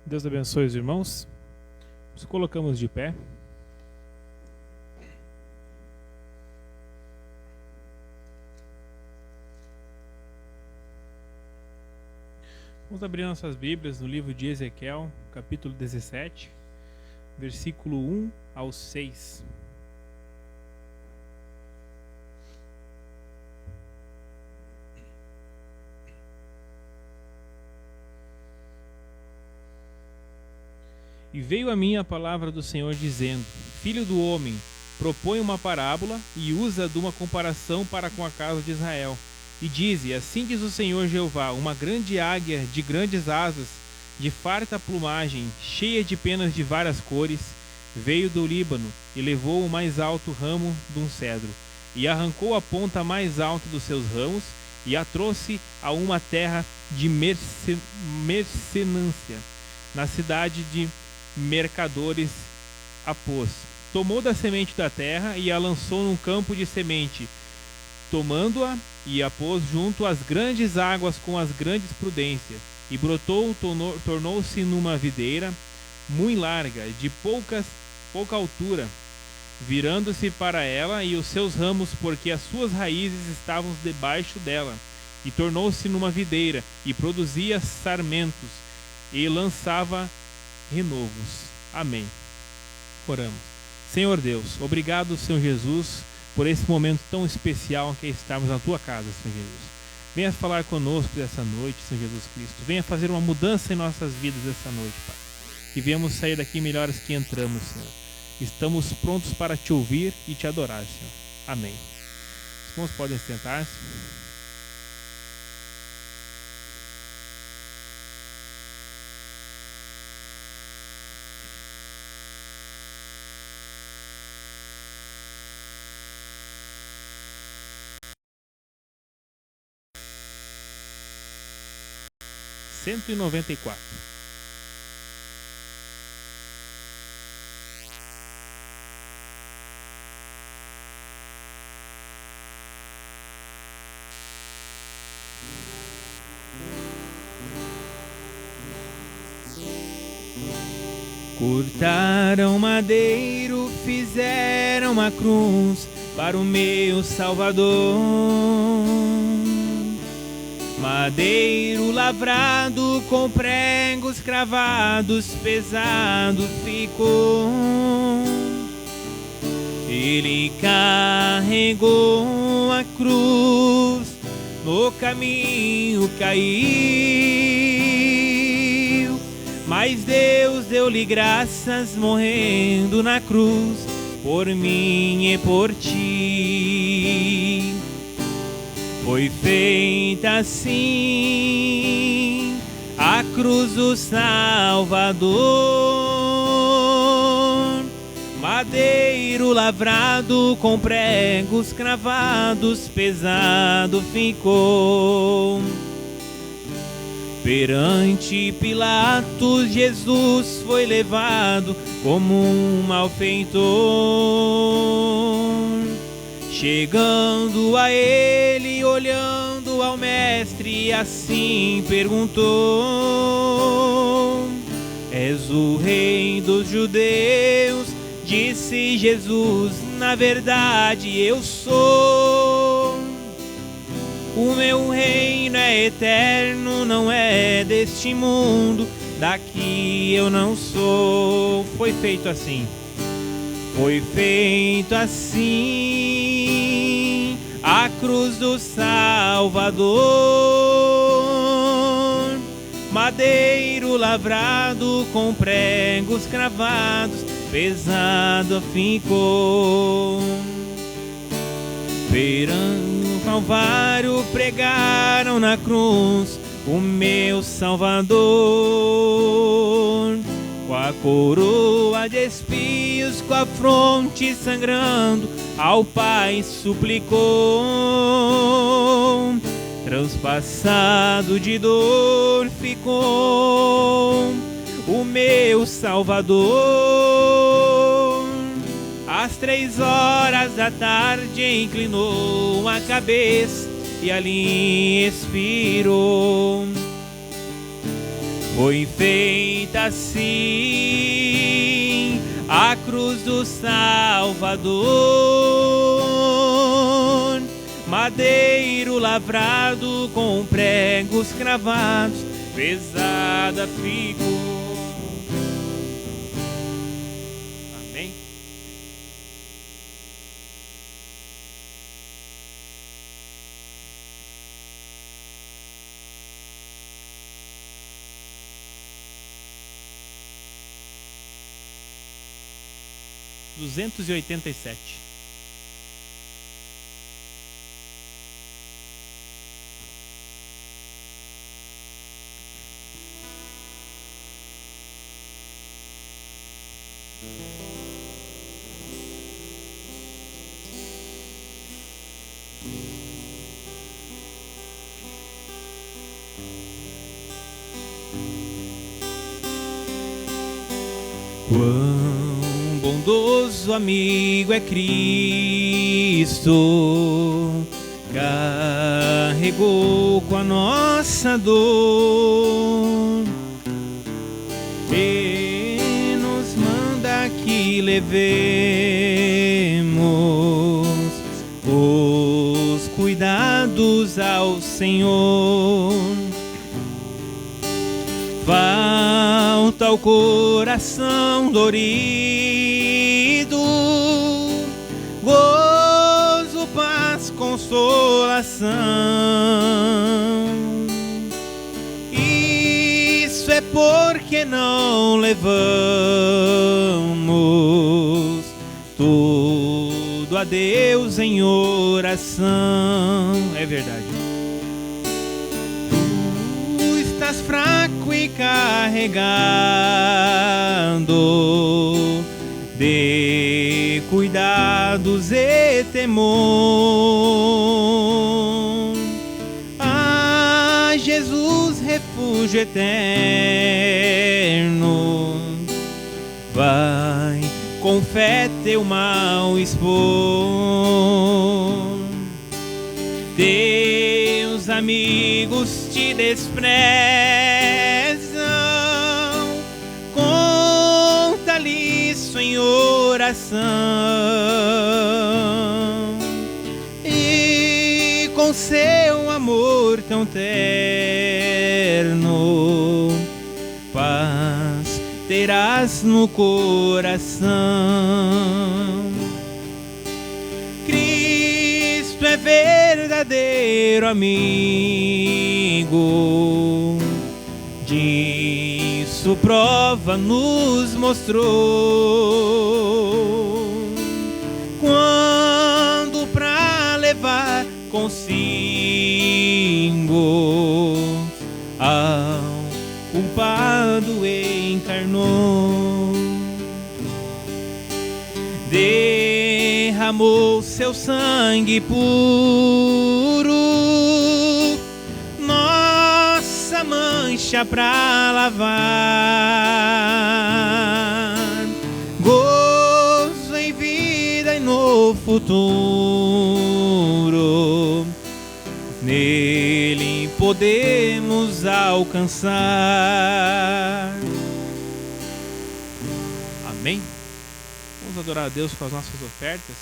Deus abençoe os irmãos. Nos colocamos de pé. Vamos abrir nossas Bíblias no livro de Ezequiel, capítulo 17, versículo 1 ao 6. E veio a mim a palavra do Senhor dizendo: Filho do homem, propõe uma parábola e usa de uma comparação para com a casa de Israel. E dize: Assim diz o Senhor Jeová, uma grande águia de grandes asas, de farta plumagem, cheia de penas de várias cores, veio do Líbano e levou o mais alto ramo de um cedro, e arrancou a ponta mais alta dos seus ramos, e a trouxe a uma terra de mercenância, na cidade de mercadores a pôs. Tomou da semente da terra e a lançou num campo de semente, tomando-a e a pôs junto às grandes águas com as grandes prudências, e brotou, tornou-se numa videira muito larga, de pouca altura, virando-se para ela e os seus ramos, porque as suas raízes estavam debaixo dela, e tornou-se numa videira, e produzia sarmentos, e lançava renovos. Amém. Oramos. Senhor Deus, obrigado, Senhor Jesus, por esse momento tão especial que é estarmos na Tua casa, Senhor Jesus. Venha falar conosco dessa noite, Senhor Jesus Cristo. Venha fazer uma mudança em nossas vidas essa noite, Pai. Que venhamos sair daqui melhores que entramos, Senhor. Estamos prontos para Te ouvir e Te adorar, Senhor. Amém. Os irmãos podem sentar-se. Cento e 94. Cortaram madeiro, fizeram uma cruz para o meu Salvador. Madeiro lavrado com pregos cravados, pesado ficou. Ele carregou a cruz, no caminho caiu, mas Deus deu-lhe graças, morrendo na cruz, por mim e por ti. Foi feita assim a cruz do Salvador, madeiro lavrado com pregos cravados, pesado ficou. Perante Pilatos, Jesus foi levado como um malfeitor. Chegando a ele, olhando ao mestre, assim perguntou: És o rei dos judeus? Disse Jesus: na verdade eu sou. O meu reino é eterno, não é deste mundo, daqui eu não sou. Foi feito assim. Foi feito assim a cruz do Salvador, madeiro lavrado com pregos cravados, pesado ficou. Perante o Calvário pregaram na cruz o meu Salvador. Com a coroa de espinhos, com a fronte sangrando, ao Pai suplicou. Transpassado de dor ficou o meu Salvador. Às 3 da tarde inclinou a cabeça e ali expirou. Foi feita assim a cruz do Salvador, madeiro lavrado com pregos cravados, pesada ficou. Amém? (287). Quão bondoso amigo é Cristo, carregou com a nossa dor e nos manda que levemos os cuidados ao Senhor. Falta o coração dorido, gozo, paz, consolação. Isso é porque não levamos tudo a Deus em oração. É verdade. Estás fraco e carregado de cuidados e temor. Ah, Jesus, refúgio eterno, vai com fé teu mal expor. Teus amigos te desprezam, conta-lhe isso em oração, e com seu amor tão terno, paz terás no coração. Cristo é verdadeiro amigo, disso prova nos mostrou, quando pra levar consigo ao culpado encarnou, derramou seu sangue puro, nossa mancha pra lavar, gozo em vida e no futuro, nele podemos alcançar. Amém? Vamos adorar a Deus com as nossas ofertas.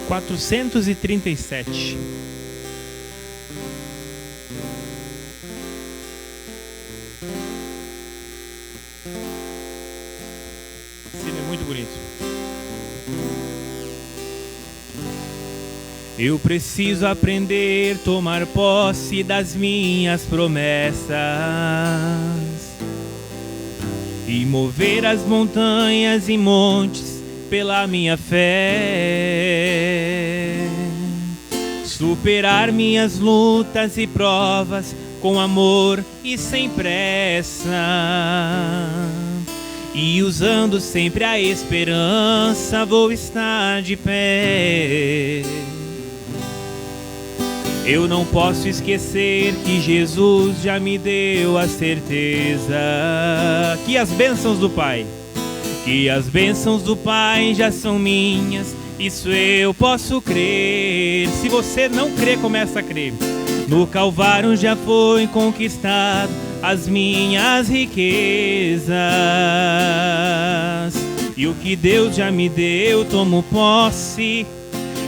(437). Esse é muito bonito. Eu preciso aprender, tomar posse das minhas promessas e mover as montanhas e montes pela minha fé. Superar minhas lutas e provas com amor e sem pressa, e usando sempre a esperança vou estar de pé. Eu não posso esquecer que Jesus já me deu a certeza que as bênçãos do Pai, já são minhas. Isso eu posso crer. Se você não crê, começa a crer. No Calvário já foi conquistado as minhas riquezas, e o que Deus já me deu, tomo posse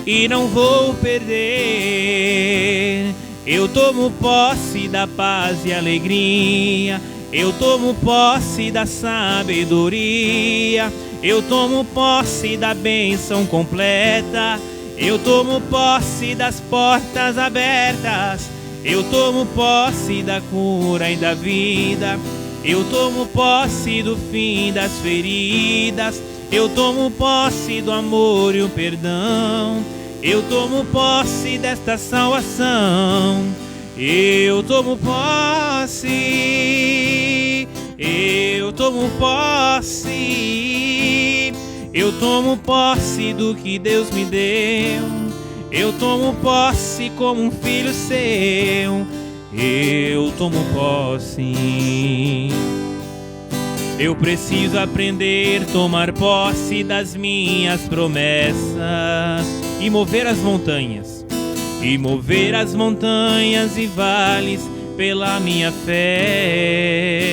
e não vou perder. Eu tomo posse da paz e alegria, eu tomo posse da sabedoria, eu tomo posse da bênção completa, eu tomo posse das portas abertas, eu tomo posse da cura e da vida, eu tomo posse do fim das feridas, eu tomo posse do amor e o perdão, eu tomo posse desta salvação, eu tomo posse, eu tomo posse, eu tomo posse do que Deus me deu, eu tomo posse como um filho seu, eu tomo posse. Eu preciso aprender, tomar posse das minhas promessas e mover as montanhas, e vales pela minha fé.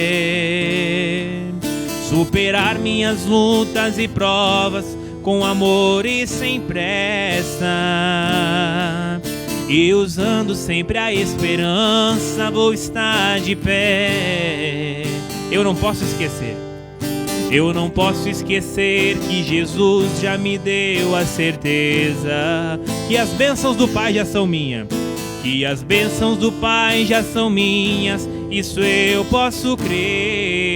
Superar minhas lutas e provas com amor e sem pressa, e usando sempre a esperança vou estar de pé. Eu não posso esquecer que Jesus já me deu a certeza que as bênçãos do Pai já são minhas, isso eu posso crer.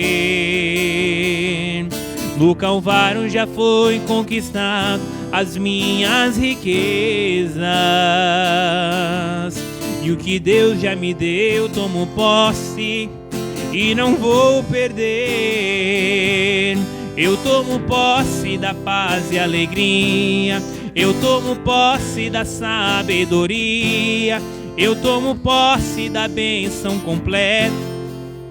No Calvário já foi conquistado as minhas riquezas, e o que Deus já me deu, tomo posse e não vou perder. Eu tomo posse da paz e alegria, eu tomo posse da sabedoria, eu tomo posse da bênção completa,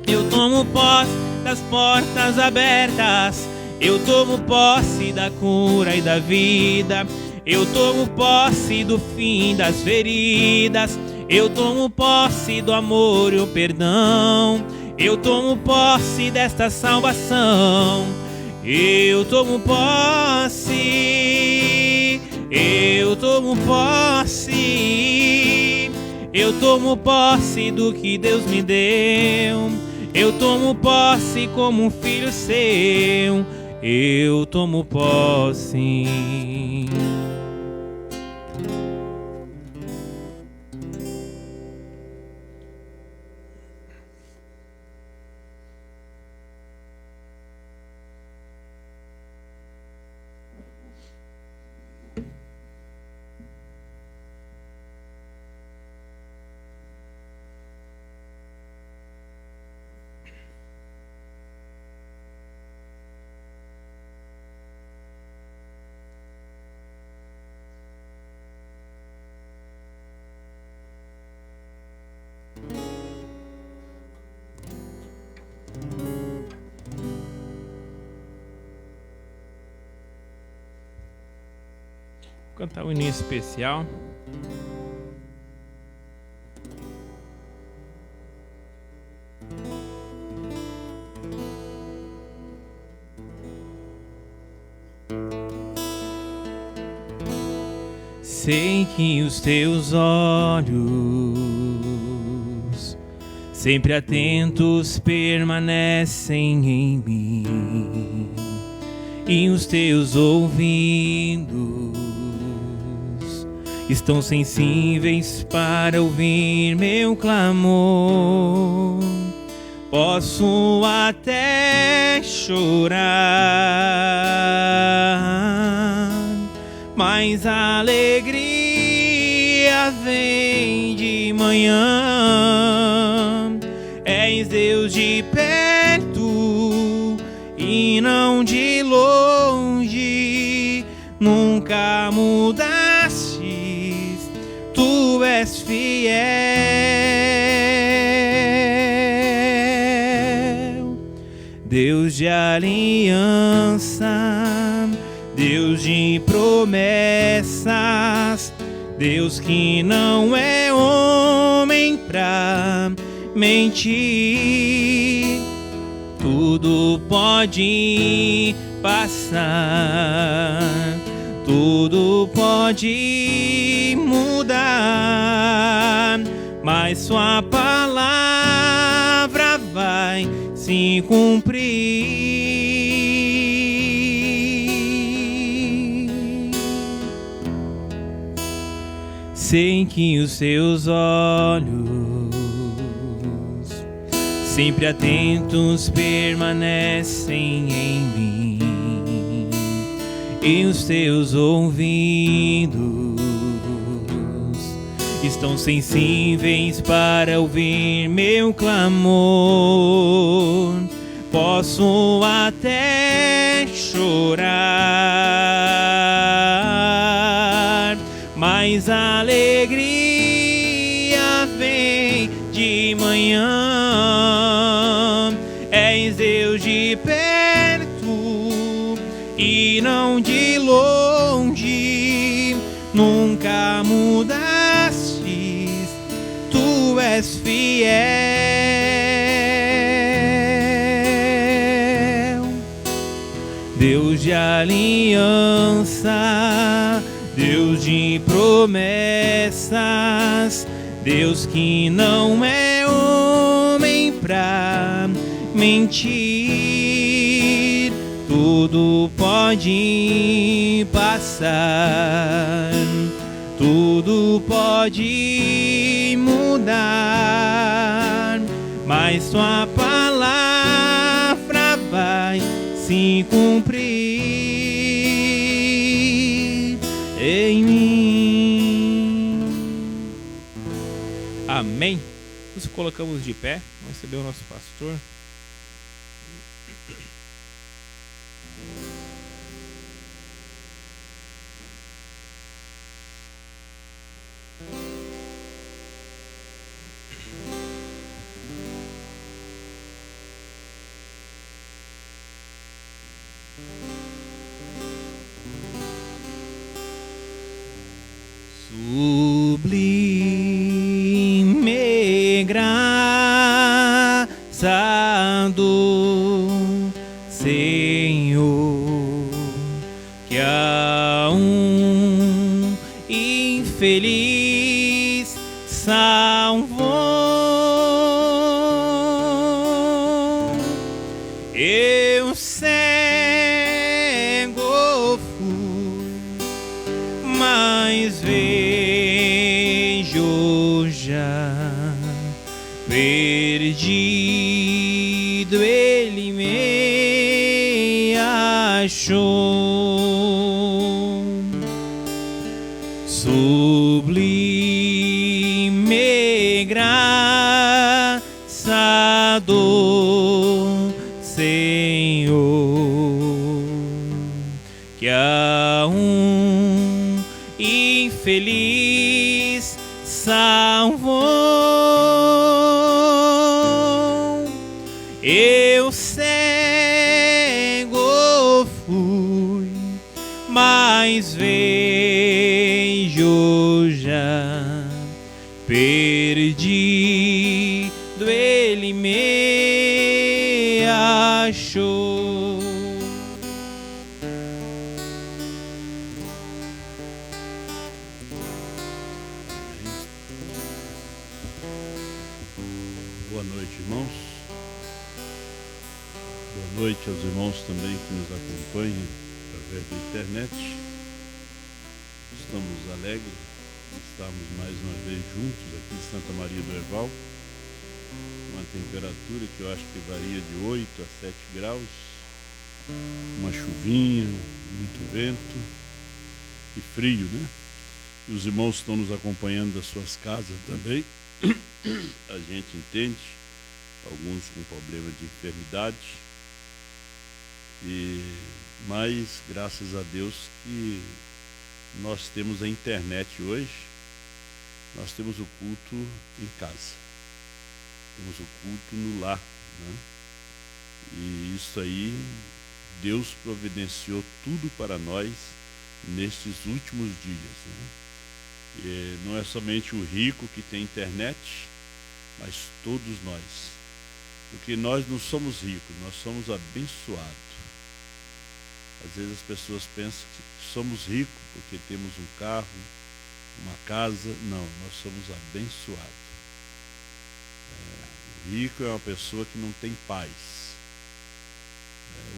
eu tomo posse das portas abertas, eu tomo posse da cura e da vida, eu tomo posse do fim das feridas, eu tomo posse do amor e o perdão, eu tomo posse desta salvação, eu tomo posse, eu tomo posse, eu tomo posse do que Deus me deu, eu tomo posse como um filho seu, eu tomo posse. Vou cantar um início especial. Sei que os teus olhos, sempre atentos, permanecem em mim, e os teus ouvidos estão sensíveis para ouvir meu clamor. Posso até chorar, mas a alegria vem de manhã. És Deus de perto e não de longe, nunca mudastes, tu és fiel. Deus de aliança, Deus de promessas, Deus que não é homem pra mentir. Tudo pode passar, tudo pode mudar, mas sua palavra vai se cumprir. Sei que os seus olhos, sempre atentos, permanecem em mim, e os teus ouvidos estão sensíveis para ouvir meu clamor. Posso até chorar, mas a alegria vem de manhã. És Deus de perto e não de longe, nunca mudastes, tu és fiel. Deus de aliança, Deus de promessas, Deus que não é homem pra mentir. Tudo pode passar, tudo pode mudar, mas sua palavra vai se cumprir em mim. Amém. Nos colocamos de pé, vamos receber o nosso pastor. Sublime graça do Senhor, que a infeliz salvou. Eu cego fui, mas vejo já. Perdido ele me achou. Sublime graça do Senhor, que a infeliz salvou. Eu cego fui, mas vejo já. Perdido ele me achou. Boa noite, irmãos. Boa noite aos irmãos também que nos acompanham através da internet. Estamos alegres estarmos mais uma vez juntos aqui em Santa Maria do Herval. Uma temperatura que eu acho que varia de 8 a 7 graus. Uma chuvinha, muito vento e frio, né? E os irmãos estão nos acompanhando das suas casas também. A gente entende, alguns com problema de enfermidade. Mas graças a Deus que nós temos a internet hoje, nós temos o culto em casa, temos o culto no lar, né? E isso aí, Deus providenciou tudo para nós nestes últimos dias, né? E não é somente o rico que tem internet, mas todos nós, porque nós não somos ricos, nós somos abençoados. Às vezes as pessoas pensam que somos ricos porque temos um carro, uma casa. Não, nós somos abençoados. O rico é uma pessoa que não tem paz.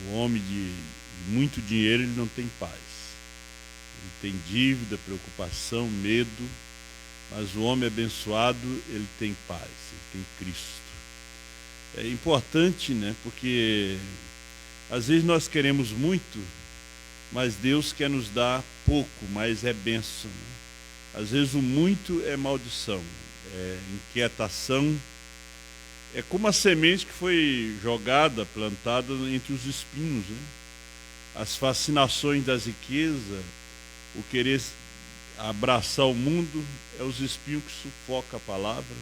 O homem de muito dinheiro, ele não tem paz. Ele tem dívida, preocupação, medo. Mas o homem abençoado, ele tem paz, ele tem Cristo. É importante, né? Porque às vezes nós queremos muito, mas Deus quer nos dar pouco, mas é bênção, né? Às vezes o muito é maldição, é inquietação. É como a semente que foi jogada, plantada entre os espinhos, né? As fascinações das riquezas, o querer abraçar o mundo, é os espinhos que sufocam a palavra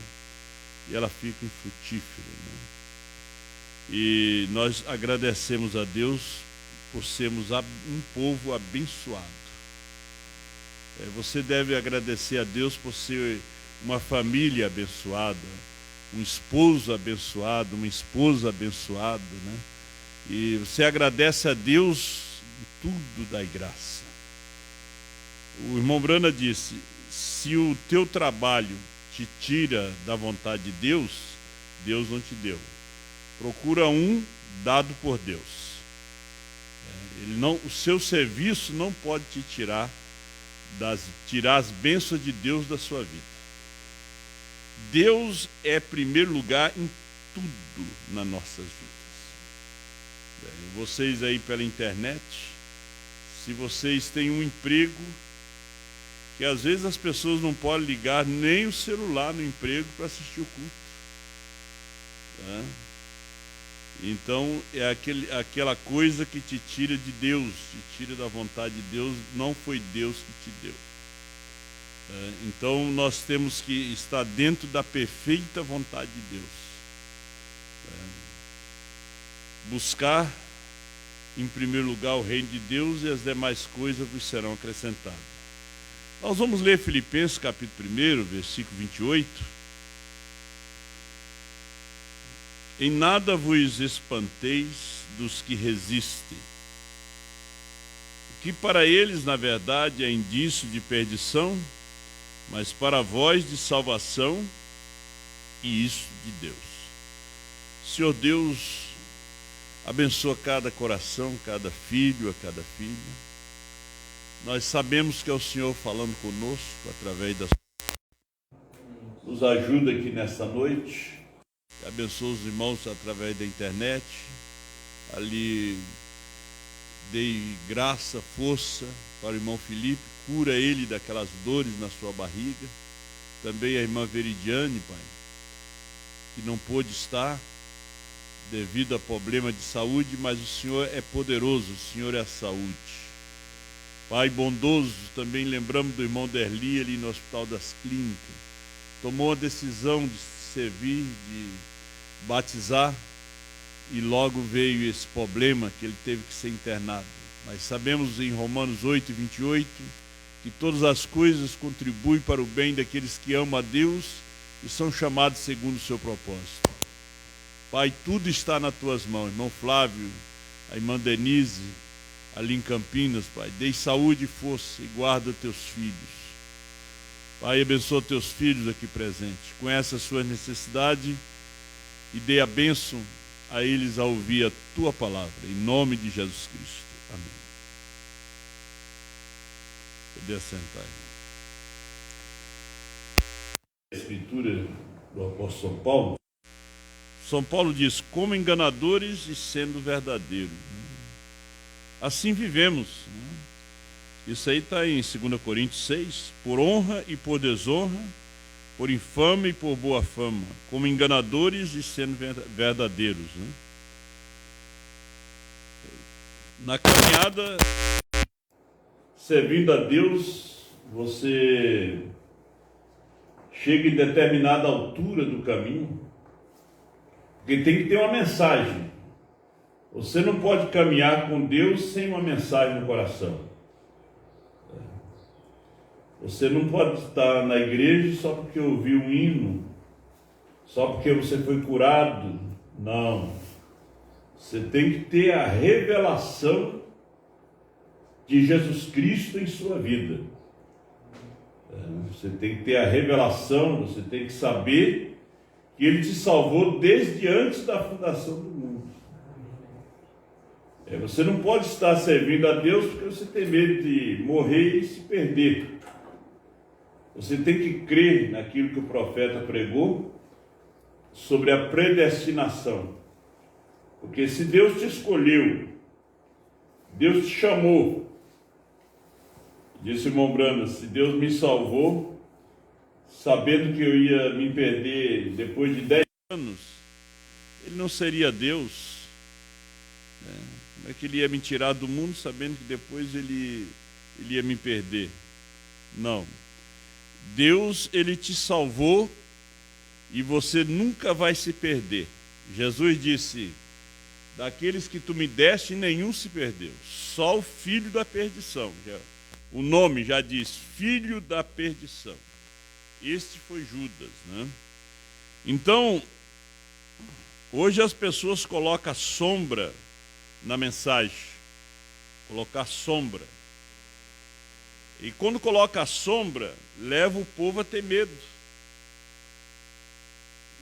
e ela fica infrutífera, né? E nós agradecemos a Deus por sermos um povo abençoado. Você deve agradecer a Deus por ser uma família abençoada, um esposo abençoado, uma esposa abençoada, né? E você agradece a Deus e tudo dá graça. O irmão Brana disse: se o teu trabalho te tira da vontade de Deus, Deus não te deu. Procura um dado por Deus. O seu serviço não pode te tirar as bênçãos de Deus da sua vida. Deus é primeiro lugar em tudo nas nossas vidas. Vocês aí pela internet, se vocês têm um emprego, que às vezes as pessoas não podem ligar nem o celular no emprego para assistir o culto. Então é aquela coisa que te tira de Deus, te tira da vontade de Deus. Não foi Deus que te deu. Então nós temos que estar dentro da perfeita vontade de Deus. Buscar em primeiro lugar o reino de Deus e as demais coisas vos serão acrescentadas. Nós vamos ler Filipenses capítulo 1, versículo 28. Em nada vos espanteis dos que resistem, o que para eles, na verdade, é indício de perdição, mas para vós de salvação, e isso de Deus. Senhor Deus, abençoa cada coração, cada filho, a cada filha. Nós sabemos que é o Senhor falando conosco através das... Nos ajuda aqui nesta noite. Abençoa os irmãos através da internet. Ali dei graça, força para o irmão Felipe. Cura ele daquelas dores na sua barriga. Também a irmã Veridiane, Pai, que não pôde estar devido a problema de saúde, mas o Senhor é poderoso, o Senhor é a saúde. Pai bondoso, também lembramos do irmão Derli ali no Hospital das Clínicas. Tomou a decisão de servir, de batizar, e logo veio esse problema que ele teve que ser internado. Mas sabemos em Romanos 8, 28, que todas as coisas contribuem para o bem daqueles que amam a Deus e são chamados segundo o seu propósito. Pai, tudo está nas tuas mãos. Irmão Flávio, a irmã Denise, ali em Campinas, Pai, dê saúde e força e guarda teus filhos. Pai, abençoa teus filhos aqui presentes, conhece as suas necessidades e dê a bênção a eles a ouvir a tua palavra, em nome de Jesus Cristo. Amém. Poder sentar, irmão. escritura do apóstolo São Paulo. São Paulo diz, como enganadores e sendo verdadeiros. Assim vivemos. Isso aí está em 2 Coríntios 6, por honra e por desonra, por infame e por boa fama, como enganadores e sendo verdadeiros. Na caminhada, servindo a Deus, você chega em determinada altura do caminho, porque tem que ter uma mensagem. Você não pode caminhar com Deus sem uma mensagem no coração. Você não pode estar na igreja só porque ouviu um hino, só porque você foi curado. Não. Você tem que ter a revelação de Jesus Cristo em sua vida. Você tem que ter a revelação, você tem que saber que Ele te salvou desde antes da fundação do mundo. Você não pode estar servindo a Deus porque você tem medo de morrer e se perder. Você tem que crer naquilo que o profeta pregou sobre a predestinação. Porque se Deus te escolheu, Deus te chamou, disse o irmão Brana, se Deus me salvou, sabendo que eu ia me perder depois de 10 anos, Ele não seria Deus. Como é que Ele ia me tirar do mundo sabendo que depois Ele ia me perder? Não. Deus, Ele te salvou e você nunca vai se perder. Jesus disse, daqueles que tu me deste, nenhum se perdeu, só o filho da perdição. O nome já diz, filho da perdição. Este foi Judas, Então, hoje as pessoas colocam sombra na mensagem, colocar sombra. E quando coloca a sombra, leva o povo a ter medo.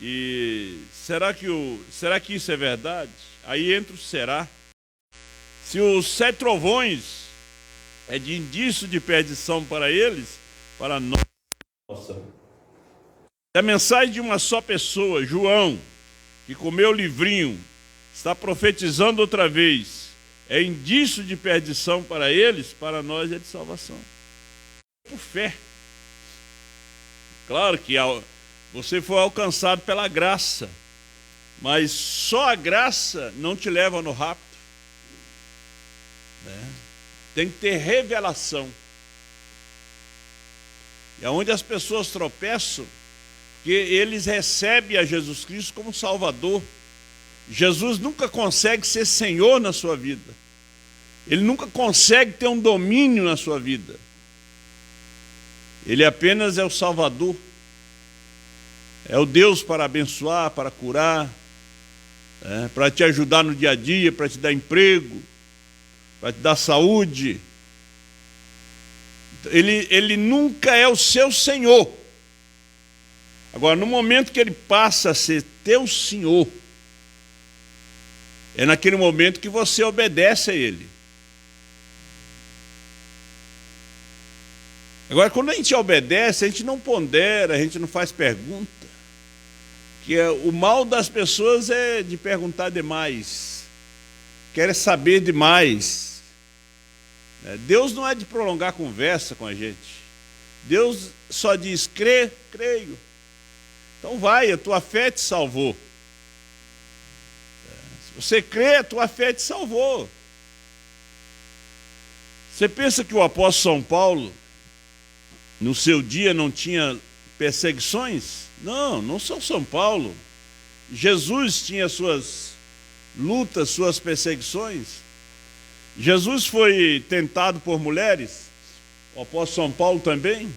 E será que isso é verdade? Aí entra o será. Se os 7 trovões é de indício de perdição para eles, para nós. A mensagem de uma só pessoa, João, que comeu o livrinho, está profetizando outra vez, é indício de perdição para eles, para nós é de salvação. Por fé. Claro que você foi alcançado pela graça, mas só a graça não te leva no rapto. Tem que ter revelação. E aonde as pessoas tropeçam, que eles recebem a Jesus Cristo como Salvador. Jesus nunca consegue ser Senhor na sua vida. Ele nunca consegue ter um domínio na sua vida. Ele apenas é o Salvador. É o Deus para abençoar, para curar, para te ajudar no dia a dia, para te dar emprego, para te dar saúde. Ele nunca é o seu Senhor. Agora, no momento que Ele passa a ser teu Senhor, é naquele momento que você obedece a Ele. Agora, quando a gente obedece, a gente não pondera, a gente não faz pergunta. Que o mal das pessoas é de perguntar demais, quer saber demais. Deus não é de prolongar conversa com a gente. Deus só diz, crê, creio. Então vai, a tua fé te salvou. Se você crê, a tua fé te salvou. Você pensa que o apóstolo São Paulo, no seu dia, não tinha perseguições? Não, não só São Paulo. Jesus tinha suas lutas, suas perseguições. Jesus foi tentado por mulheres, o apóstolo São Paulo também.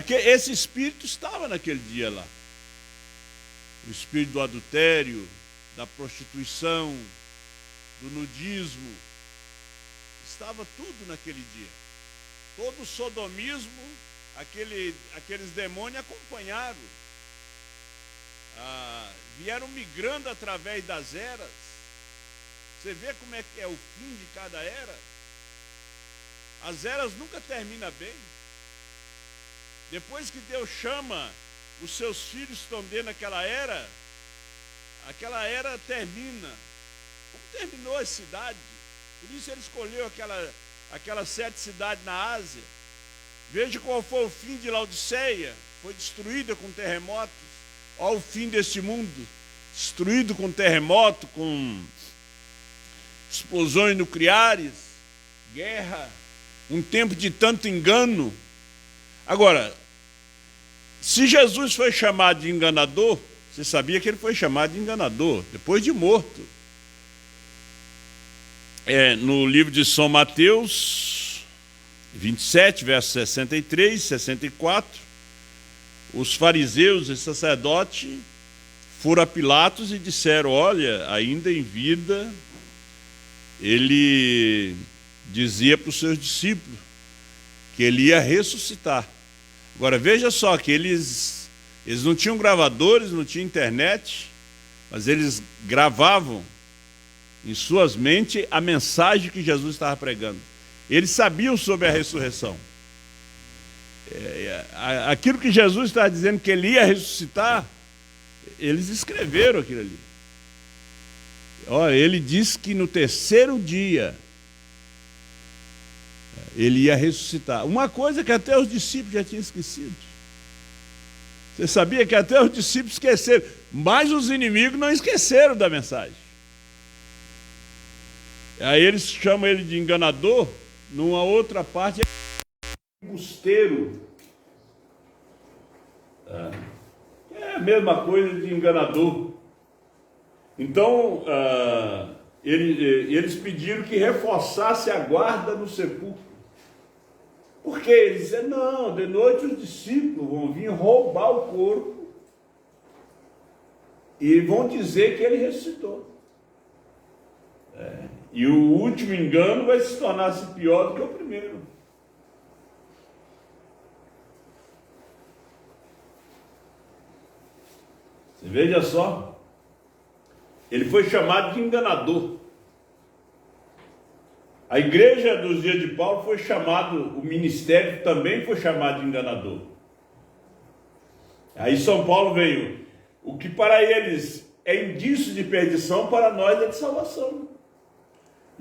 Esse espírito estava naquele dia lá. O espírito do adultério, da prostituição, do nudismo. Estava tudo naquele dia. Todo o sodomismo, aqueles demônios acompanharam. Vieram migrando através das eras. Você vê como é que é o fim de cada era? As eras nunca terminam bem. Depois que Deus chama os seus filhos que estão dentro daquela era, aquela era termina. Como terminou a cidade? Por isso ele escolheu aquelas 7 cidades na Ásia. Veja qual foi o fim de Laodiceia. Foi destruída com terremotos. Olha o fim deste mundo. Destruído com terremoto, com explosões nucleares, guerra, um tempo de tanto engano. Agora, se Jesus foi chamado de enganador, você sabia que ele foi chamado de enganador, depois de morto. No livro de São Mateus 27, versos 63, 64, os fariseus e sacerdotes foram a Pilatos e disseram: olha, ainda em vida, ele dizia para os seus discípulos que ele ia ressuscitar. Agora, veja só que eles não tinham gravadores, não tinham internet, mas eles gravavam em suas mentes a mensagem que Jesus estava pregando. Eles sabiam sobre a ressurreição. Aquilo que Jesus estava dizendo que ele ia ressuscitar, eles escreveram aquilo ali. Olha, ele disse que no 3º dia ele ia ressuscitar. Uma coisa que até os discípulos já tinham esquecido. Você sabia que até os discípulos esqueceram, mas os inimigos não esqueceram da mensagem. Aí eles chamam ele de enganador, numa outra parte, embusteiro. É a mesma coisa de enganador. Então, eles pediram que reforçasse a guarda no sepulcro. Porque eles disseram: não, de noite os discípulos vão vir roubar o corpo e vão dizer que ele ressuscitou. E o último engano vai se tornar pior do que o primeiro. Você veja só, ele foi chamado de enganador. A igreja dos dias de Paulo foi chamado, o ministério também foi chamado de enganador. Aí São Paulo veio: o que para eles é indício de perdição, para nós é de salvação.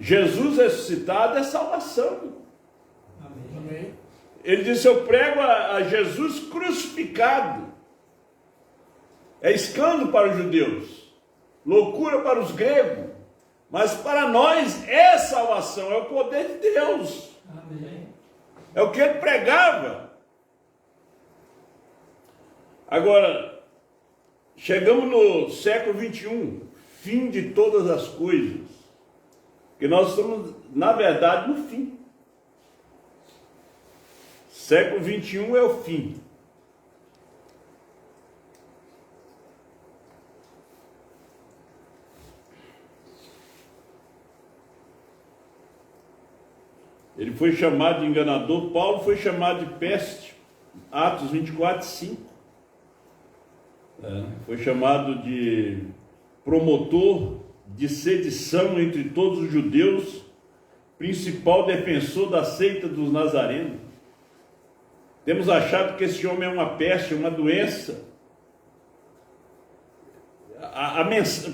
Jesus ressuscitado é salvação. Amém. Ele disse: eu prego a Jesus crucificado. É escândalo para os judeus, loucura para os gregos, mas para nós é salvação, é o poder de Deus. Amém. É o que ele pregava. Agora, chegamos no século 21, fim de todas as coisas, que nós estamos, na verdade, no fim. Século 21 é o fim. Ele foi chamado de enganador. Paulo foi chamado de peste, Atos 24, 5. Foi chamado de promotor de sedição entre todos os judeus, principal defensor da seita dos nazarenos. Temos achado que esse homem é uma peste, uma doença.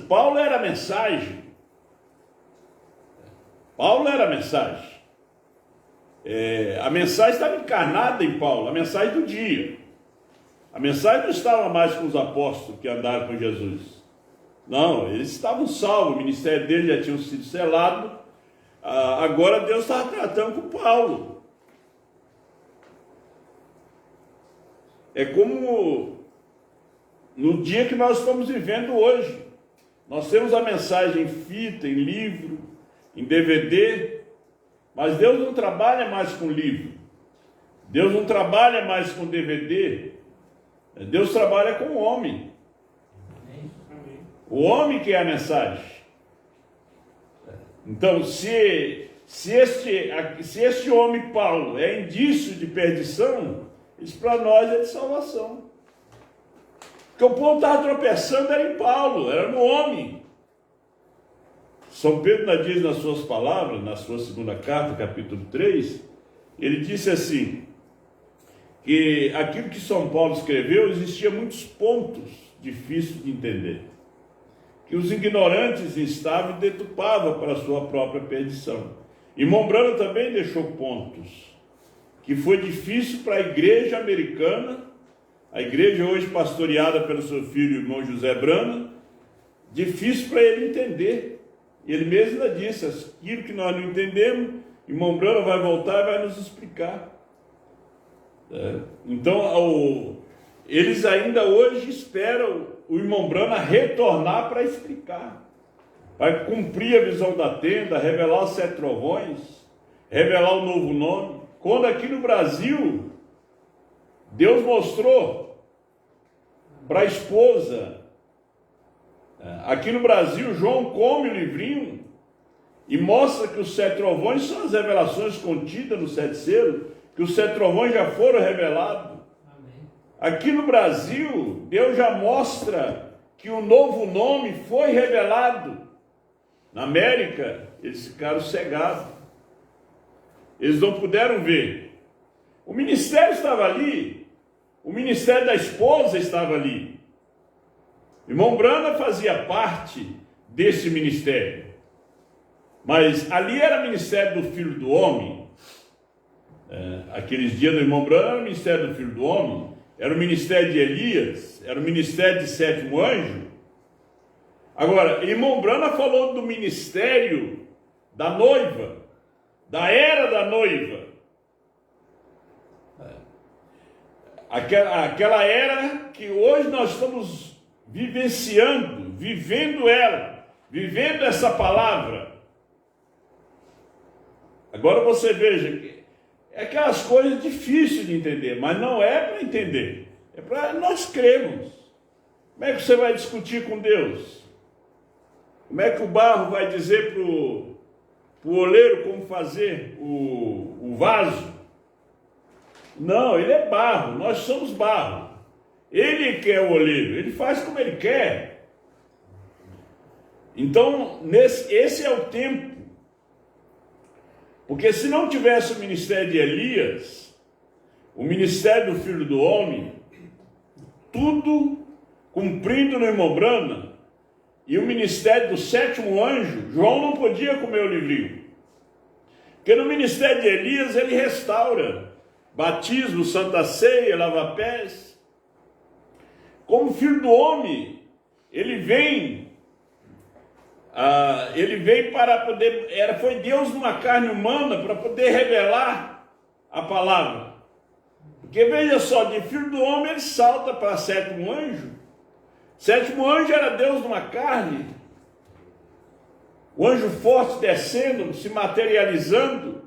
Paulo era a mensagem. Paulo era a mensagem. A mensagem estava encarnada em Paulo, a mensagem do dia. A mensagem não estava mais com os apóstolos que andaram com Jesus. Não, eles estavam salvos, o ministério dele já tinha sido selado. Agora Deus estava tratando com Paulo. É como no dia que nós estamos vivendo hoje. Nós temos a mensagem em fita, em livro, em DVD, mas Deus não trabalha mais com livro. Deus não trabalha mais com DVD. Deus trabalha com o homem. O homem que é a mensagem. Então, se este homem Paulo é indício de perdição, isso para nós é de salvação. Porque o povo estava tropeçando era em Paulo, era no homem. São Pedro diz nas suas palavras, na sua segunda carta, capítulo 3, ele disse assim: que aquilo que São Paulo escreveu existia muitos pontos difíceis de entender, que os ignorantes estavam e deturpavam para a sua própria perdição. E Mombrana também deixou pontos que foi difícil para a igreja americana, a igreja hoje pastoreada pelo seu filho, irmão José Brana, difícil para ele entender. Ele mesmo ainda disse, aquilo que nós não entendemos, irmão Brana vai voltar e vai nos explicar. Então, eles ainda hoje esperam o irmão Brana retornar para explicar, vai cumprir a visão da tenda, revelar os 7 trovões, revelar o novo nome. Quando aqui no Brasil, Deus mostrou para a esposa, aqui no Brasil, João come o livrinho e mostra que os 7 trovões são as revelações contidas nos 7 selos, que os 7 trovões já foram revelados. Amém. Aqui no Brasil, Deus já mostra que o novo nome foi revelado. Na América, eles ficaram cegados. Eles não puderam ver. O ministério estava ali. O ministério da esposa estava ali. Irmão Brana fazia parte desse ministério. Mas ali era o ministério do Filho do Homem. Aqueles dias do irmão Brana era o ministério do Filho do Homem. Era o ministério de Elias. Era o ministério de 7º anjo. Agora, irmão Brana falou do ministério da noiva, da era da noiva. Aquela era que hoje nós estamos vivenciando, vivendo ela, vivendo essa palavra. Agora você veja que é aquelas coisas difíceis de entender, mas não é para entender, é para nós crermos. Como é que você vai discutir com Deus? Como é que o barro vai dizer para o oleiro como fazer o vaso? Não, ele é barro, nós somos barro. Ele que é o oleiro, ele faz como ele quer. Então, esse é o tempo. Porque se não tivesse o ministério de Elias, o ministério do Filho do Homem, tudo cumprindo no irmão Brana, e o ministério do 7º anjo, João não podia comer o livrinho. Porque no ministério de Elias ele restaura batismo, santa ceia, lava-pés. Como Filho do Homem, ele vem para poder, foi Deus numa carne humana para poder revelar a palavra. Porque veja só, de Filho do Homem ele salta para 7º anjo. 7º anjo era Deus numa carne, o anjo forte descendo, se materializando,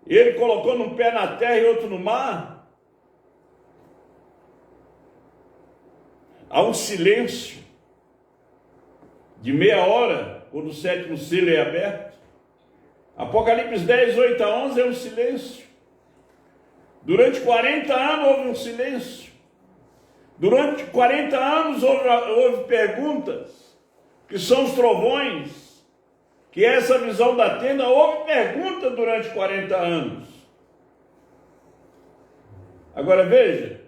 ele colocando um pé na terra e outro no mar. Há um silêncio de meia hora, quando o 7º selo é aberto. Apocalipse 10, 8 a 11 é um silêncio. Durante 40 anos houve um silêncio. Durante 40 anos houve perguntas, que são os trovões, que é essa visão da tenda, houve pergunta durante 40 anos. Agora veja,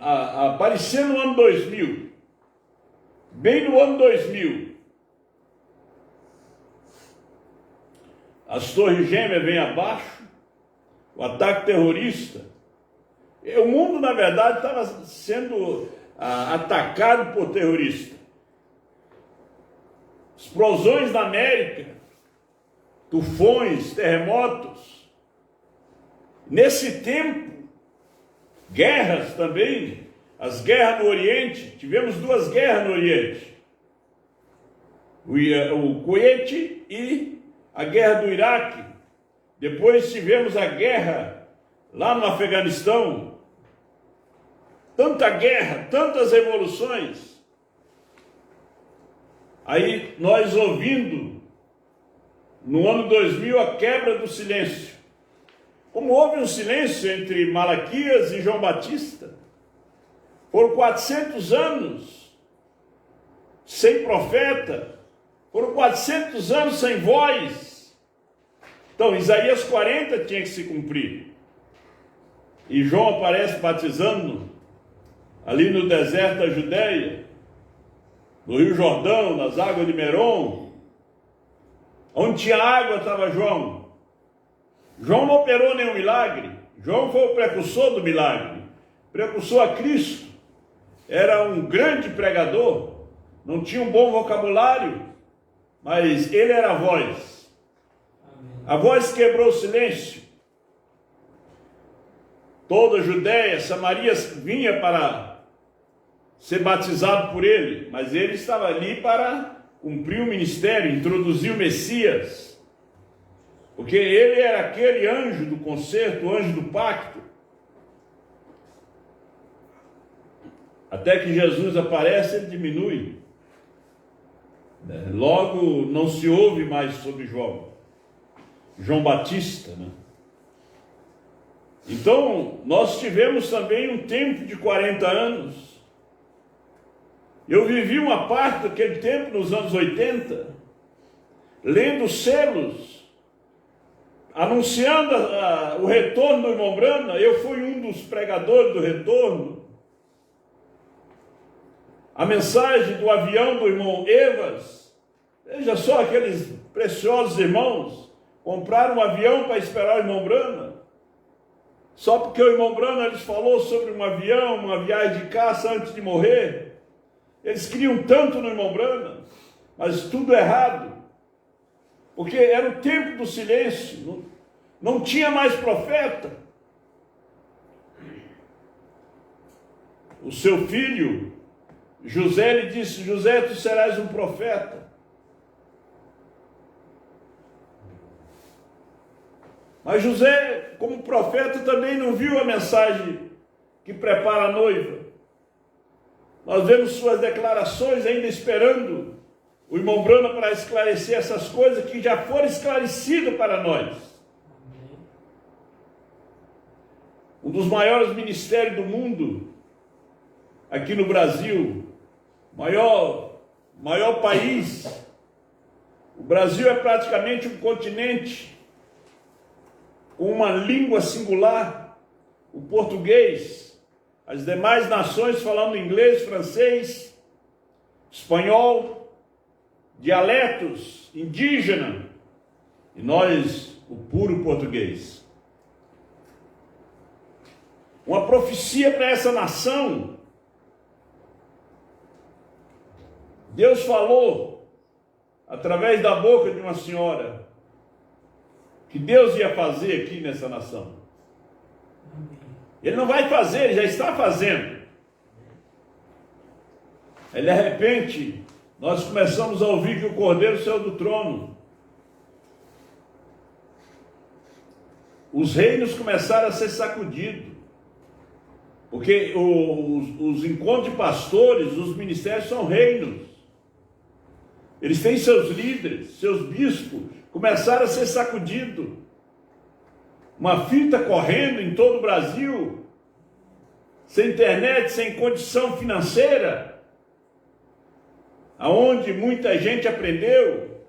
apareceu no ano 2000, bem no ano 2000, as torres gêmeas vêm abaixo, o ataque terrorista. O mundo, na verdade, estava sendo atacado por terroristas. Explosões na América, tufões, terremotos. Nesse tempo, guerras também, as guerras no Oriente, tivemos 2 guerras no Oriente. O Kuwait e a guerra do Iraque. Depois tivemos a guerra lá no Afeganistão. Tanta guerra, tantas revoluções. Aí nós ouvindo, no ano 2000, a quebra do silêncio. Como houve um silêncio entre Malaquias e João Batista. Foram 400 anos sem profeta. Foram 400 anos sem voz. Então, Isaías 40 tinha que se cumprir. e João aparece batizando ali no deserto da Judéia, no Rio Jordão, nas águas de Merom. Onde tinha água estava João. João não operou nenhum milagre. João foi o precursor do milagre, precursor a Cristo. Era um grande pregador, não tinha um bom vocabulário, mas ele era a voz. A voz quebrou o silêncio. Toda a Judéia, Samaria vinha para ser batizado por ele, mas ele estava ali para cumprir o ministério, introduzir o Messias, porque ele era aquele anjo do concerto, o anjo do pacto. Até que Jesus aparece, ele diminui. Logo não se ouve mais sobre João Batista, né? Então, nós tivemos também um tempo de 40 anos. Eu vivi uma parte daquele tempo, nos anos 80, lendo selos, anunciando o retorno do irmão Branham. Eu fui um dos pregadores do retorno. A mensagem do avião do irmão Evas, veja só, aqueles preciosos irmãos compraram um avião para esperar o irmão Branham. Só porque o irmão Branham lhes falou sobre um avião, uma viagem de caça antes de morrer. Eles criam tanto no irmão Branham, mas tudo errado. Porque era o tempo do silêncio, não tinha mais profeta. O seu filho, José, lhe disse: José, tu serás um profeta. Mas José, como profeta, também não viu a mensagem que prepara a noiva. Nós vemos suas declarações ainda esperando o irmão Branham para esclarecer essas coisas que já foram esclarecidas para nós. Um dos maiores ministérios do mundo, aqui no Brasil, maior país. O Brasil é praticamente um continente com uma língua singular, o português. As demais nações falando inglês, francês, espanhol, dialetos, indígena, e nós, o puro português. Uma profecia para essa nação. Deus falou, através da boca de uma senhora, que Deus ia fazer aqui nessa nação. Ele não vai fazer, ele já está fazendo. Aí, de repente, nós começamos a ouvir que o Cordeiro saiu do trono. Os reinos começaram a ser sacudidos. Porque os encontros de pastores, os ministérios são reinos. Eles têm seus líderes, seus bispos, começaram a ser sacudidos. Uma fita correndo em todo o Brasil, sem internet, sem condição financeira, aonde muita gente aprendeu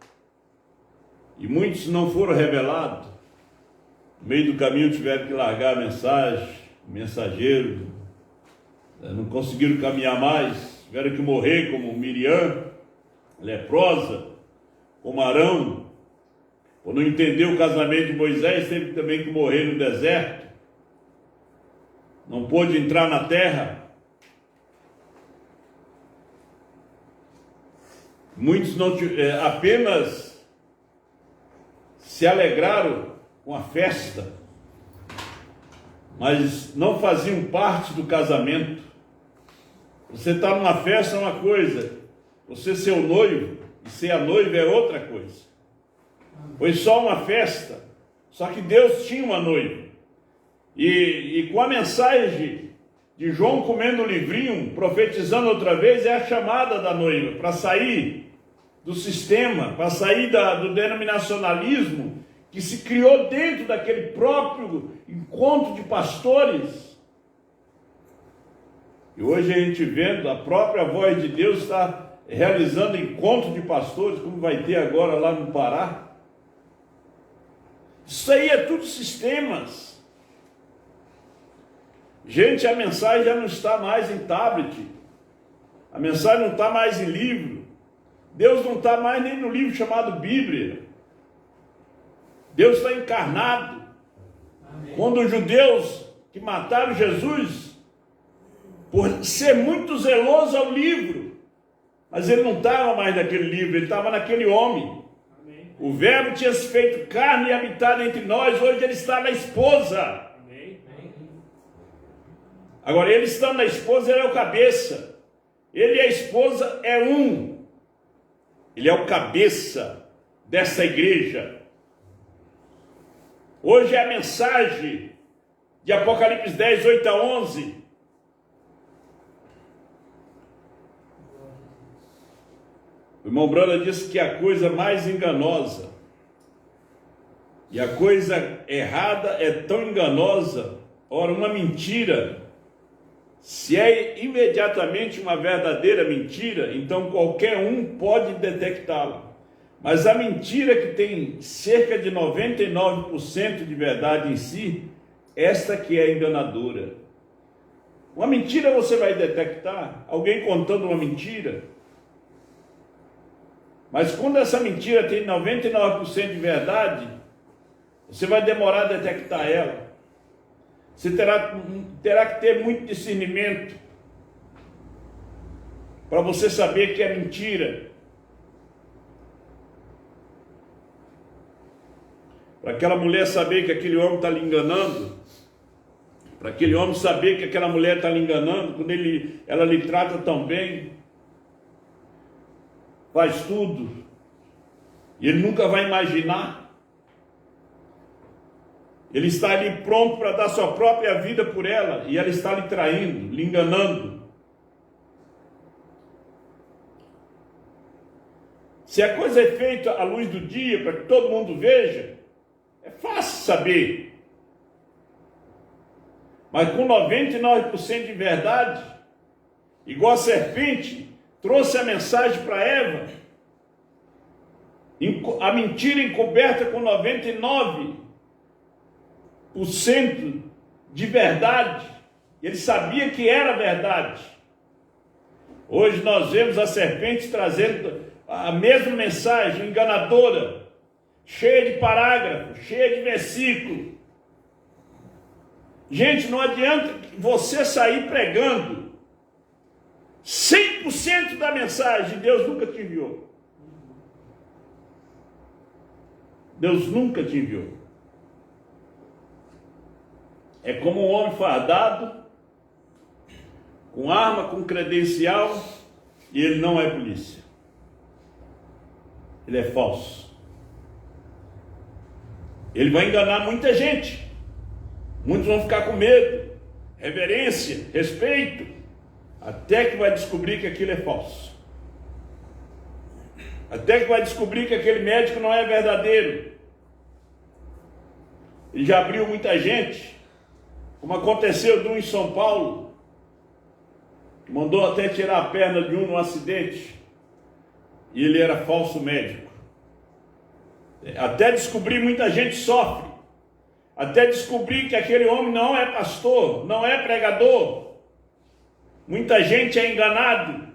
e muitos não foram revelados. No meio do caminho tiveram que largar a mensagem, o mensageiro, não conseguiram caminhar mais, tiveram que morrer como Miriam, leprosa, como Arão. Por não entender o casamento de Moisés, teve também que morrer no deserto. Não pôde entrar na terra. Muitos não apenas se alegraram com a festa, mas não faziam parte do casamento. Você está numa festa é uma coisa, você ser o noivo e ser a noiva é outra coisa. Foi só uma festa, só que Deus tinha uma noiva. E com a mensagem de João comendo o livrinho, profetizando outra vez, é a chamada da noiva para sair do sistema, para sair do denominacionalismo que se criou dentro daquele próprio encontro de pastores. E hoje a gente vendo, a própria voz de Deus está realizando encontro de pastores, como vai ter agora lá no Pará. Isso aí é tudo sistemas. Gente, a mensagem já não está mais em tablet. A mensagem não está mais em livro. Deus não está mais nem no livro chamado Bíblia. Deus está encarnado. Amém. Quando os judeus que mataram Jesus, por ser muito zeloso ao livro, mas ele não estava mais naquele livro, ele estava naquele homem. Amém. O verbo tinha se feito carne e habitado entre nós, hoje ele está na esposa. Amém. Agora, ele estando na esposa, ele é o cabeça. Ele e a esposa é um. Ele é o cabeça dessa igreja. Hoje é a mensagem de Apocalipse 10, 8 a 11. O irmão Branda disse que a coisa mais enganosa e a coisa errada é tão enganosa. Ora, uma mentira, se é imediatamente uma verdadeira mentira, então qualquer um pode detectá-la. Mas a mentira que tem cerca de 99% de verdade em si, esta que é enganadora. Uma mentira você vai detectar, alguém contando uma mentira. Mas quando essa mentira tem 99% de verdade, você vai demorar a detectar ela. Você terá que ter muito discernimento para você saber que é mentira. Para aquela mulher saber que aquele homem está lhe enganando, para aquele homem saber que aquela mulher está lhe enganando, quando ela lhe trata tão bem, faz tudo, e ele nunca vai imaginar. Ele está ali pronto para dar sua própria vida por ela, e ela está lhe traindo, lhe enganando. Se a coisa é feita à luz do dia, para que todo mundo veja, é fácil saber. Mas com 99% de verdade, igual a serpente trouxe a mensagem para Eva, a mentira encoberta com 99% de verdade. Ele sabia que era verdade. Hoje nós vemos a serpente trazendo a mesma mensagem enganadora, cheia de parágrafos, cheia de versículos. Gente, não adianta você sair pregando 100% da mensagem. Deus nunca te enviou. Deus nunca te enviou. É como um homem fardado, com arma, com credencial, e ele não é polícia. Ele é falso. Ele vai enganar muita gente. Muitos vão ficar com medo, reverência, respeito, até que vai descobrir que aquilo é falso. Até que vai descobrir que aquele médico não é verdadeiro. Ele já abriu muita gente, como aconteceu de um em São Paulo, que mandou até tirar a perna de um num acidente, e ele era falso médico. Até descobrir, muita gente sofre. Até descobrir que aquele homem não é pastor, não é pregador. Muita gente é enganado.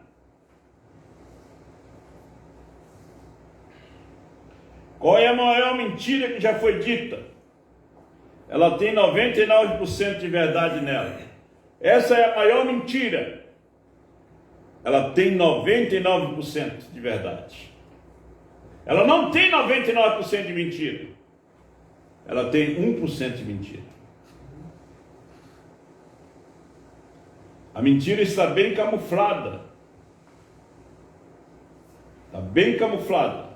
Qual é a maior mentira que já foi dita? Ela tem 99% de verdade nela. Essa é a maior mentira. Ela tem 99% de verdade. Ela não tem 99% de mentira. Ela tem 1% de mentira. A mentira está bem camuflada. Está bem camuflada.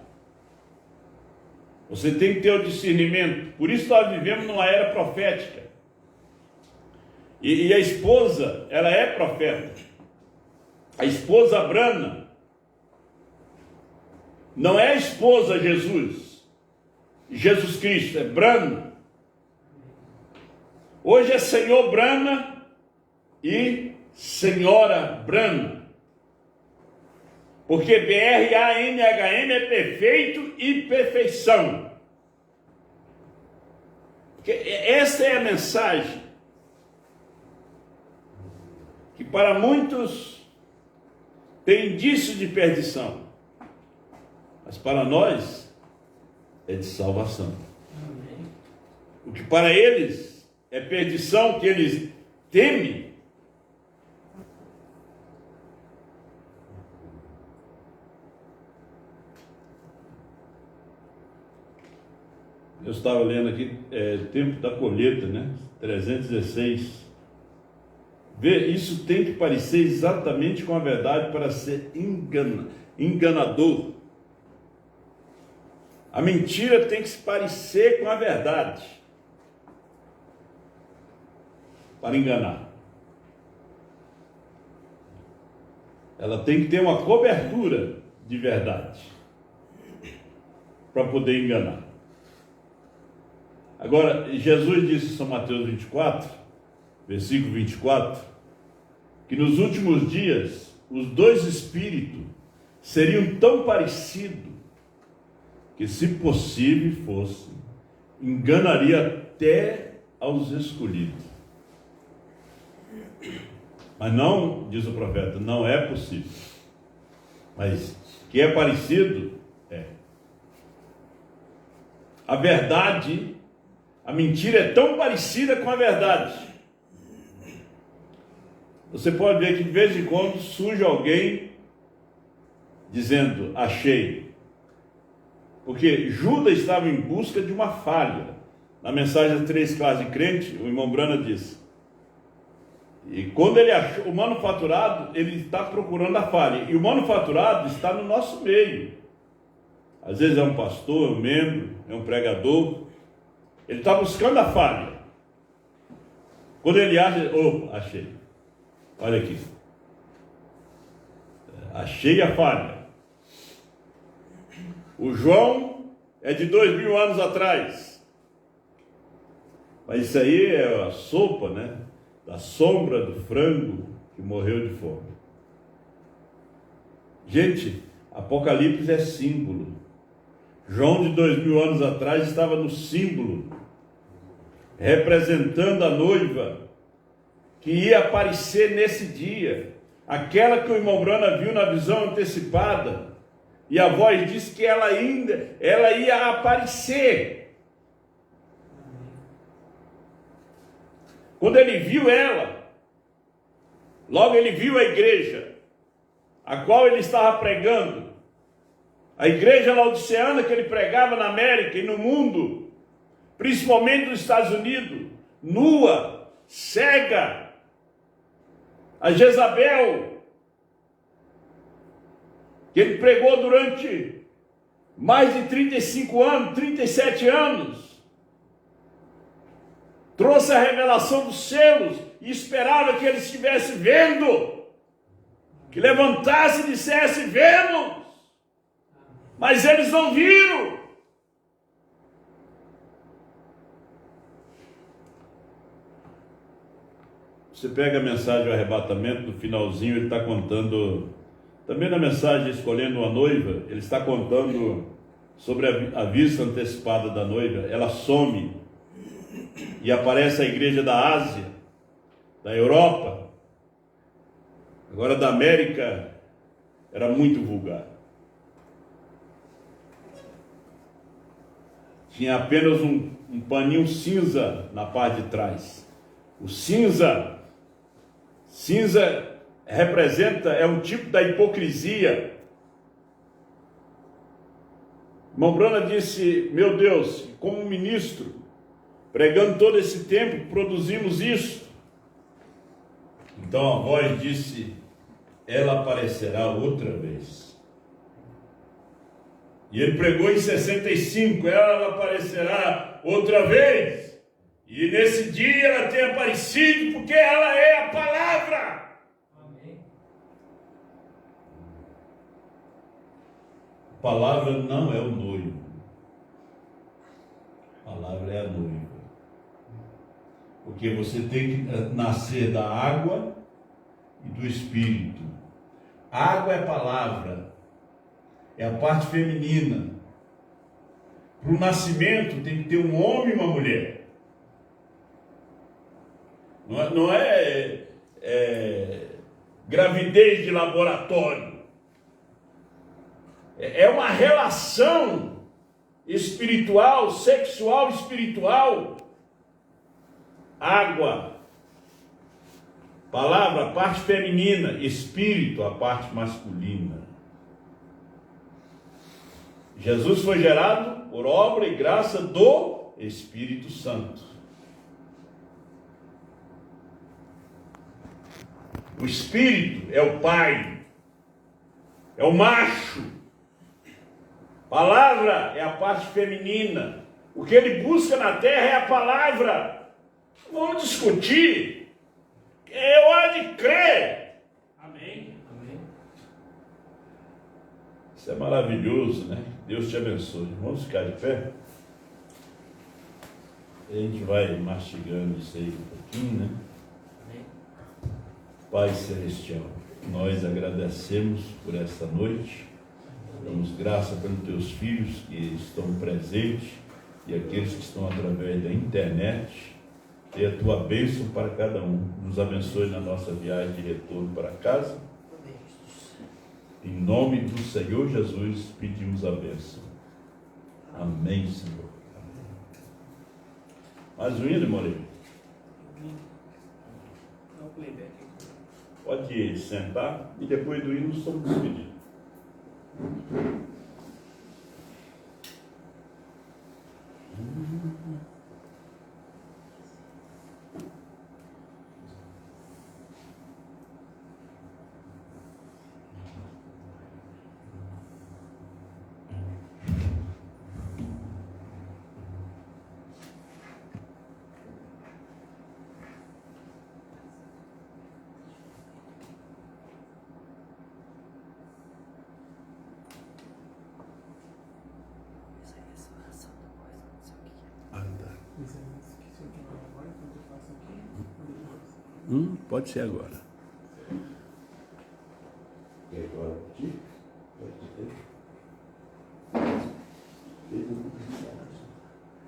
Você tem que ter o discernimento. Por isso nós vivemos numa era profética. E a esposa, ela é profeta. A esposa Brana não é a esposa Jesus Cristo, é Brana. Hoje é Senhor Brana e Senhora Brana. Porque BRANHM é perfeito e perfeição. Porque essa é a mensagem. para muitos tem indício de perdição, mas para nós é de salvação. O que para eles é perdição, que eles temem, eu estava lendo aqui, tempo da colheita, né? 316. Isso tem que parecer exatamente com a verdade para ser enganador. A mentira tem que se parecer com a verdade para enganar. Ela tem que ter uma cobertura de verdade para poder enganar. Agora, Jesus disse em São Mateus 24, versículo 24, que nos últimos dias os dois espíritos seriam tão parecidos que, se possível fosse, enganaria até aos escolhidos. Mas não, diz o profeta, não é possível. Mas que é parecido, é. A verdade, a mentira é tão parecida com a verdade. Você pode ver que de vez em quando surge alguém dizendo, achei. Porque Judas estava em busca de uma falha. Na mensagem das 3 classes de crente, o irmão Brana disse. E quando ele achou o manufaturado, ele está procurando a falha. E o manufaturado está no nosso meio. Às vezes é um pastor, é um membro, é um pregador. Ele está buscando a falha. Quando ele acha, achei. Olha aqui. Achei a falha. O João é de 2000 anos atrás. Mas isso aí é a sopa, né? Da sombra do frango que morreu de fome. Gente, Apocalipse é símbolo. João de 2000 anos atrás estava no símbolo, representando a noiva que ia aparecer nesse dia, aquela que o irmão Brana viu na visão antecipada, e a voz disse que ela ia aparecer. Quando ele viu ela, logo ele viu a igreja, a qual ele estava pregando, a igreja laodiceana que ele pregava na América e no mundo, principalmente nos Estados Unidos, nua, cega, a Jezabel, que ele pregou durante mais de 35 anos, 37 anos, trouxe a revelação dos selos e esperava que ele estivesse vendo, que levantasse e dissesse, vemos, mas eles não viram. Você pega a mensagem do arrebatamento, no finalzinho ele está contando, também na mensagem Escolhendo uma Noiva, ele está contando sobre a vista antecipada da noiva. Ela some e aparece a igreja da Ásia, da Europa, agora da América, era muito vulgar. Tinha apenas um paninho cinza na parte de trás. O cinza representa, é um tipo da hipocrisia. Irmão Brana disse, meu Deus, como ministro, pregando todo esse tempo, produzimos isso. Então a voz disse, ela aparecerá outra vez. E ele pregou em 65, ela aparecerá outra vez. E nesse dia ela tem aparecido, porque ela é a palavra. Amém. A palavra não é o noivo. A palavra é a noiva. Porque você tem que nascer da água e do Espírito. Água é palavra. É a parte feminina. Para o nascimento tem que ter um homem e uma mulher. Não é gravidez de laboratório. É uma relação espiritual, sexual, espiritual. Água, palavra, a parte feminina, espírito, a parte masculina. Jesus foi gerado por obra e graça do Espírito Santo. O Espírito é o Pai, é o macho. Palavra é a parte feminina. O que ele busca na terra é a palavra. Vamos discutir. Eu há de crer. Amém. Amém. Isso é maravilhoso, né? Deus te abençoe. Vamos ficar de pé? A gente vai mastigando isso aí um pouquinho, né? Amém. Pai Celestial, nós agradecemos por esta noite. Damos graça pelos teus filhos que estão presentes e aqueles que estão através da internet. Dê a tua bênção para cada um. Nos abençoe na nossa viagem de retorno para casa. Em nome do Senhor Jesus, pedimos a bênção. Amém, Senhor. Mais um hino, Moreira? Pode sentar e depois do hino estamos despedidos. Pode ser agora. E agora aqui?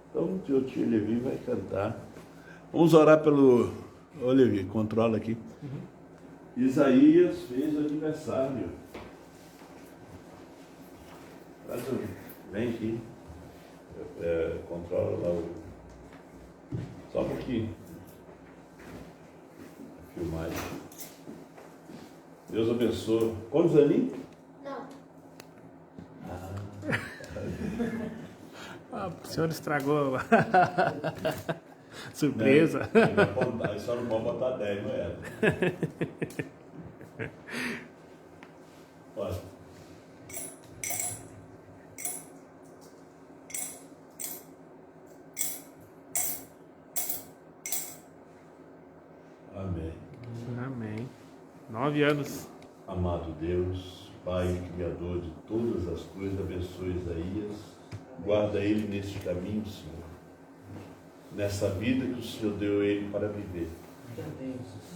Então o tio Levi vai cantar. Vamos orar pelo... Ô Levi, controla aqui. Isaías fez aniversário. Vem aqui. Controla lá o... Só um pouquinho. Filmagem. Deus abençoe. Quantos aninhos? Não. O senhor estragou a surpresa. Só não pode botar 10, não é? Olha. Amém. Amém. 9 anos. Amado Deus, Pai Criador de todas as coisas, abençoe Isaías, guarda ele neste caminho, Senhor, nessa vida que o Senhor deu a ele para viver.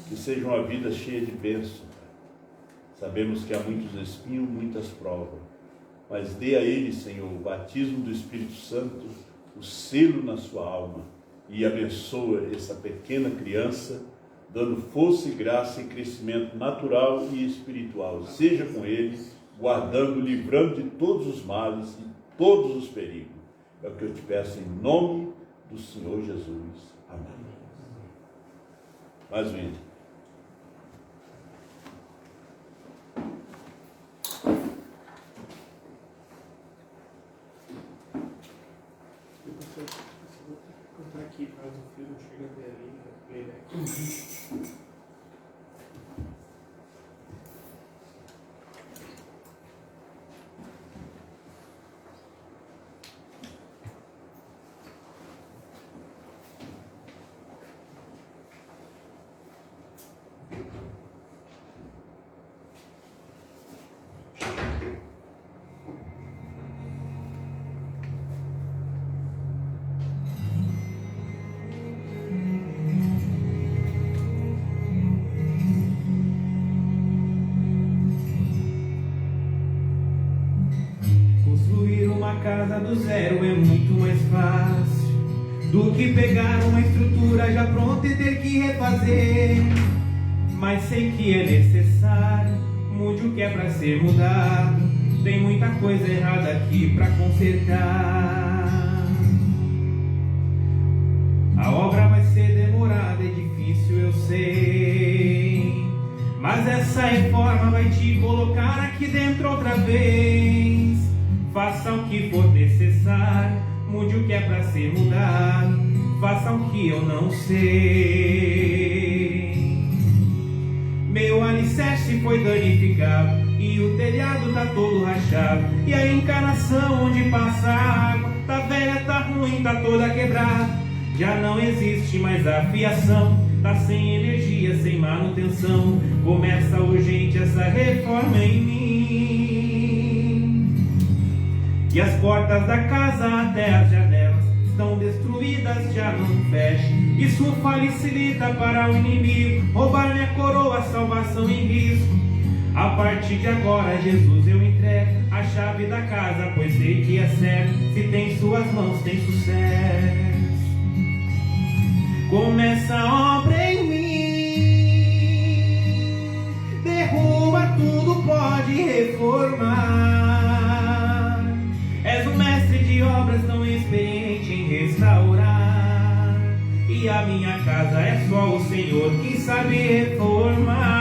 Que seja uma vida cheia de bênção. Sabemos que há muitos espinhos, muitas provas, mas dê a ele, Senhor, o batismo do Espírito Santo, o selo na sua alma, e abençoa essa pequena criança, dando força e graça e crescimento natural e espiritual. Seja com ele, guardando, livrando de todos os males e todos os perigos. É o que eu te peço em nome do Senhor Jesus. Amém. Mais um hino. Aqui, faz o filme, chega até ali, casa do zero é muito mais fácil do que pegar uma estrutura já pronta e ter que refazer. mas sei que é necessário. Mude o que é pra ser mudado. Tem muita coisa errada aqui pra consertar. A obra vai ser demorada, é difícil, eu sei, mas essa reforma vai te colocar aqui dentro outra vez. Faça o que for necessário, mude o que é pra ser mudado. Faça o que eu não sei. Meu alicerce foi danificado e o telhado tá todo rachado, e a encanação onde passa a água tá velha, tá ruim, tá toda quebrada. Já não existe mais a fiação, tá sem energia, sem manutenção. Começa urgente essa reforma em mim. E as portas da casa até as janelas estão destruídas, já não fecha. Isso facilita para o inimigo roubar minha coroa, salvação em risco. A partir de agora, Jesus, eu entrego a chave da casa, pois sei que é certo. Se tem em suas mãos, tem sucesso. Começa a obra em mim, derruba tudo, pode reformar. És um mestre de obras tão experiente em restaurar, e a minha casa é só o Senhor que sabe reformar.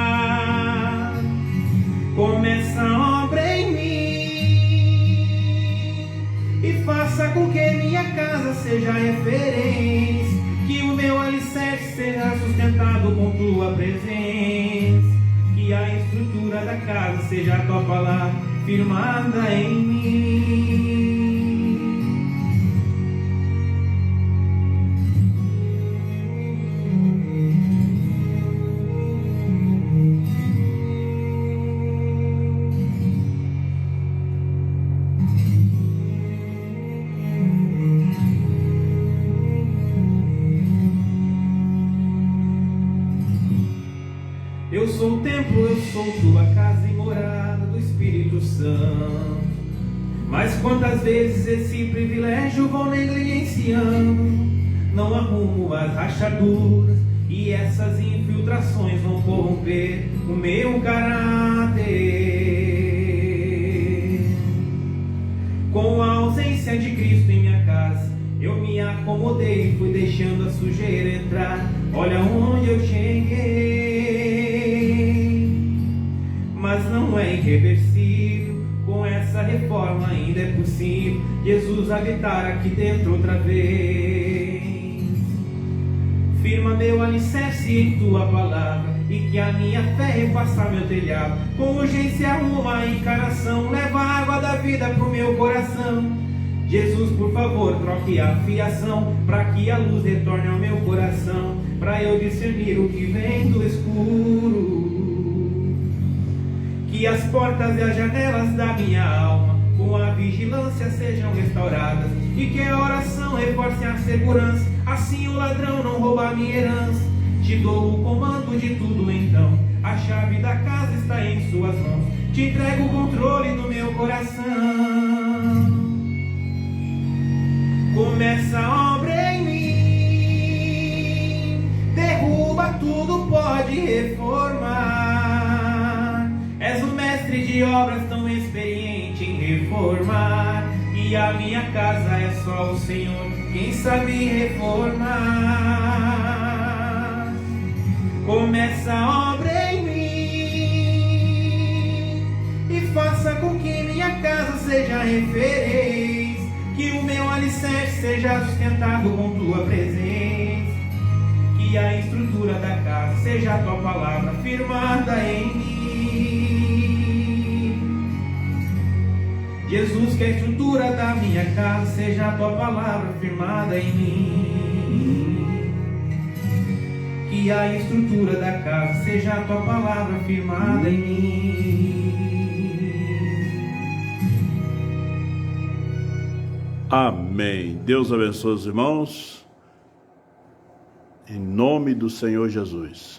Começa a obra em mim e faça com que minha casa seja referência. Que o meu alicerce seja sustentado com tua presença. Que a estrutura da casa seja a tua palavra firmada em mim. Eu sou o templo, eu sou tua casa e morada do Espírito Santo. Mas quantas vezes esse privilégio vou negligenciando? Não arrumo as rachaduras e essas infiltrações vão corromper o meu caráter. Com a ausência de Cristo em minha casa, eu me acomodei e fui deixando a sujeira entrar. Olha onde eu cheguei. Mas não é irreversível, com essa reforma ainda é possível Jesus habitar aqui dentro outra vez. Firma meu alicerce em tua palavra, e que a minha fé repasse meu telhado. Com urgência arruma a encanação, leva a água da vida pro meu coração. Jesus, por favor, troque a fiação, para que a luz retorne ao meu coração, para eu discernir o que vem do escuro. Que as portas e as janelas da minha alma, com a vigilância, sejam restauradas, e que a oração reforce a segurança, assim o ladrão não rouba a minha herança. Te dou o comando de tudo então, a chave da casa está em suas mãos. Te entrego o controle do meu coração. Começa a obra em mim, derruba tudo, pode reformar. És um mestre de obras tão experiente em reformar, e a minha casa é só o Senhor quem sabe reformar. Começa a obra em mim e faça com que minha casa seja referência. Que o meu alicerce seja sustentado com tua presença. Que a estrutura da casa seja a tua palavra firmada em mim. Jesus, que a estrutura da minha casa seja a tua palavra firmada em mim. Que a estrutura da casa seja a tua palavra firmada em mim. Amém. Deus abençoe os irmãos. Em nome do Senhor Jesus.